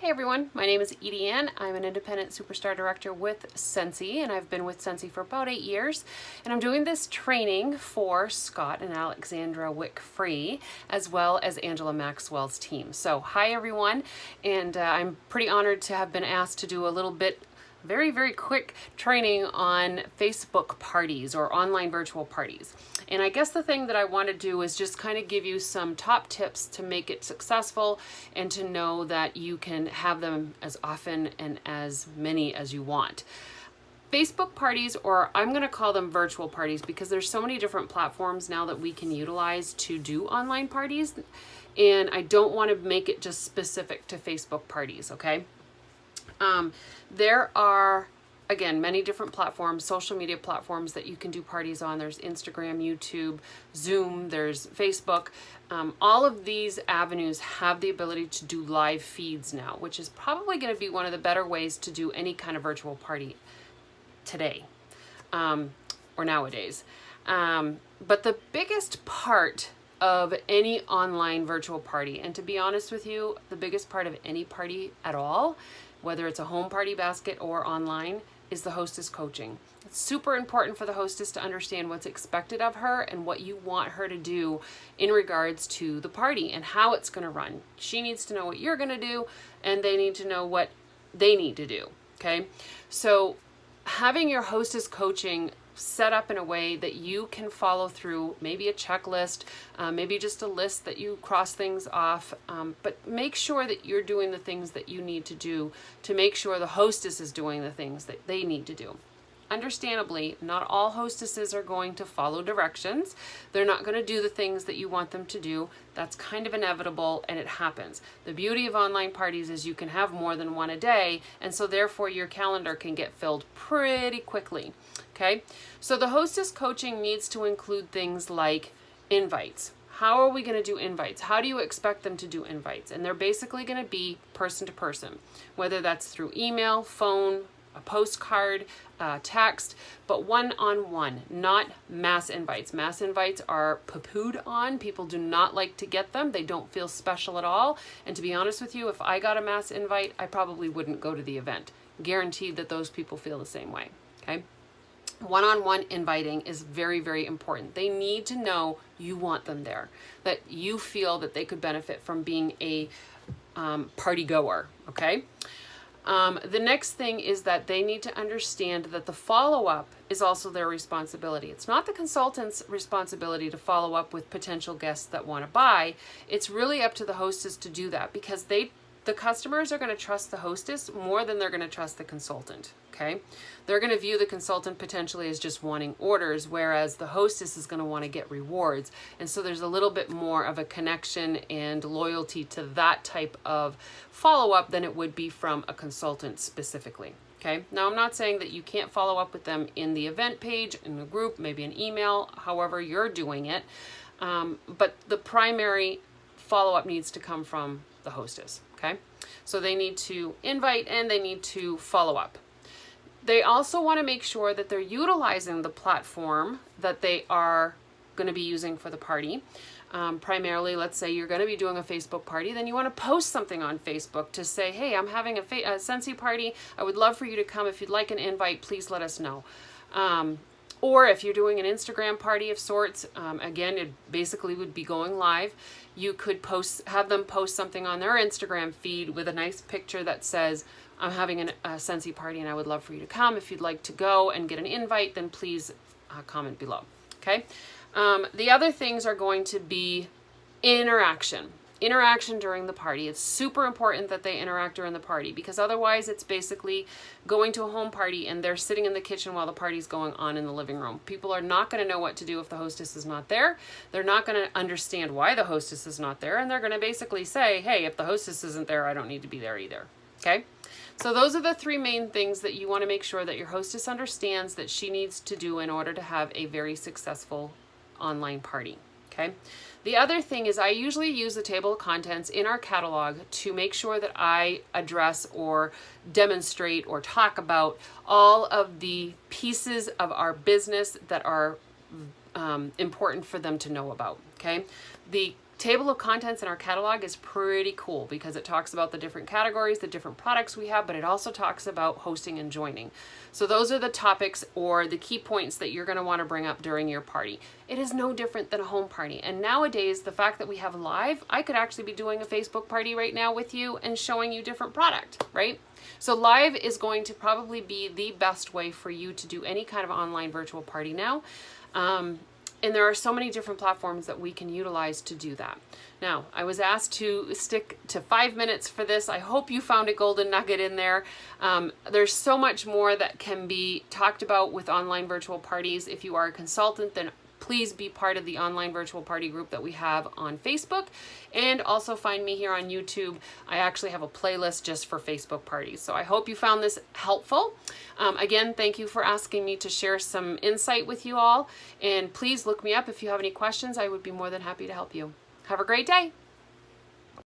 Hey everyone, my name is EdieAnne. I'm an independent superstar director with Scentsy, and I've been with Scentsy for about 8 years. And I'm doing this training for Scott and Alexandra Wick-Free, as well as Angela Maxwell's team. So hi everyone, and I'm pretty honored to have been asked to do a little bit very quick training on Facebook parties or online virtual parties. And I guess the thing that I want to do is just kind of give you some top tips to make it successful and to know that you can have them as often and as many as you want. Facebook parties, or I'm going to call them virtual parties, because there's so many different platforms now that we can utilize to do online parties, and I don't want to make it just specific to Facebook parties, okay? There are, again, many different platforms, social media platforms that you can do parties on. There's Instagram, YouTube, Zoom, there's Facebook. All of these avenues have the ability to do live feeds now, which is probably going to be one of the better ways to do any kind of virtual party today, or nowadays. But the biggest part of any online virtual party, and to be honest with you, the biggest part of any party at all, whether it's a home party basket or online, is the hostess coaching. It's super important for the hostess to understand what's expected of her and what you want her to do in regards to the party and how it's going to run. She needs to know what you're going to do, and they need to know what they need to do, okay? So having your hostess coaching set up in a way that you can follow through, maybe a checklist, maybe just a list that you cross things off, but make sure that you're doing the things that you need to do to make sure the hostess is doing the things that they need to do. Understandably, not all hostesses are going to follow directions. They're not going to do the things that you want them to do. That's kind of inevitable, and it happens. The beauty of online parties is you can have more than one a day, and so therefore your calendar can get filled pretty quickly. Okay, so the hostess coaching needs to include things like invites. How are we going to do invites? How do you expect them to do invites? And they're basically going to be person to person, whether that's through email, phone, a postcard, text, but one-on-one, not mass invites. Mass invites are poo-pooed on. People do not like to get them. They don't feel special at all. And to be honest with you, if I got a mass invite, I probably wouldn't go to the event. Guaranteed that those people feel the same way, okay? One-on-one inviting is very important. They need to know you want them there, that you feel that they could benefit from being a party goer, okay? The next thing is that they need to understand that the follow-up is also their responsibility. It's not the consultant's responsibility to follow up with potential guests that want to buy. It's really up to the hostess to do that, because the customers are going to trust the hostess more than they're going to trust the consultant, okay? They're going to view the consultant potentially as just wanting orders, whereas the hostess is going to want to get rewards. And so there's a little bit more of a connection and loyalty to that type of follow-up than it would be from a consultant specifically, okay? Now, I'm not saying that you can't follow up with them in the event page, in the group, maybe an email, however you're doing it, but the primary follow-up needs to come from the hostess, okay? So they need to invite and they need to follow up. They also want to make sure that they're utilizing the platform that they are going to be using for the party. Primarily, let's say you're going to be doing a Facebook party, then you want to post something on Facebook to say, hey, I'm having a Scentsy party. I would love for you to come. If you'd like an invite, please let us know. Or if you're doing an Instagram party of sorts, again, it basically would be going live. You could have them post something on their Instagram feed with a nice picture that says, I'm having a Scentsy party and I would love for you to come. If you'd like to go and get an invite, then please comment below, okay? The other things are going to be interaction during the party. It's super important that they interact during the party, because otherwise it's basically going to a home party and they're sitting in the kitchen while the party's going on in the living room. People are not going to know what to do if the hostess is not there. They're not going to understand why the hostess is not there, and they're going to basically say, hey, if the hostess isn't there, I don't need to be there either, okay? So those are the three main things that you want to make sure that your hostess understands that she needs to do in order to have a very successful online party, okay? The other thing is I usually use the table of contents in our catalog to make sure that I address or demonstrate or talk about all of the pieces of our business that are important for them to know about, okay? The table of contents in our catalog is pretty cool because it talks about the different categories, the different products we have, but it also talks about hosting and joining. So those are the topics or the key points that you're going to want to bring up during your party. It is no different than a home party. And nowadays, the fact that we have live, I could actually be doing a Facebook party right now with you and showing you different product, right? So live is going to probably be the best way for you to do any kind of online virtual party now. And there are so many different platforms that we can utilize to do that. Now, I was asked to stick to 5 minutes for this. I hope you found a golden nugget in there. There's so much more that can be talked about with online virtual parties. If you are a consultant, then please be part of the online virtual party group that we have on Facebook, and also find me here on YouTube. I actually have a playlist just for Facebook parties. So I hope you found this helpful. Again, thank you for asking me to share some insight with you all, and please look me up if you have any questions. I would be more than happy to help you. Have a great day.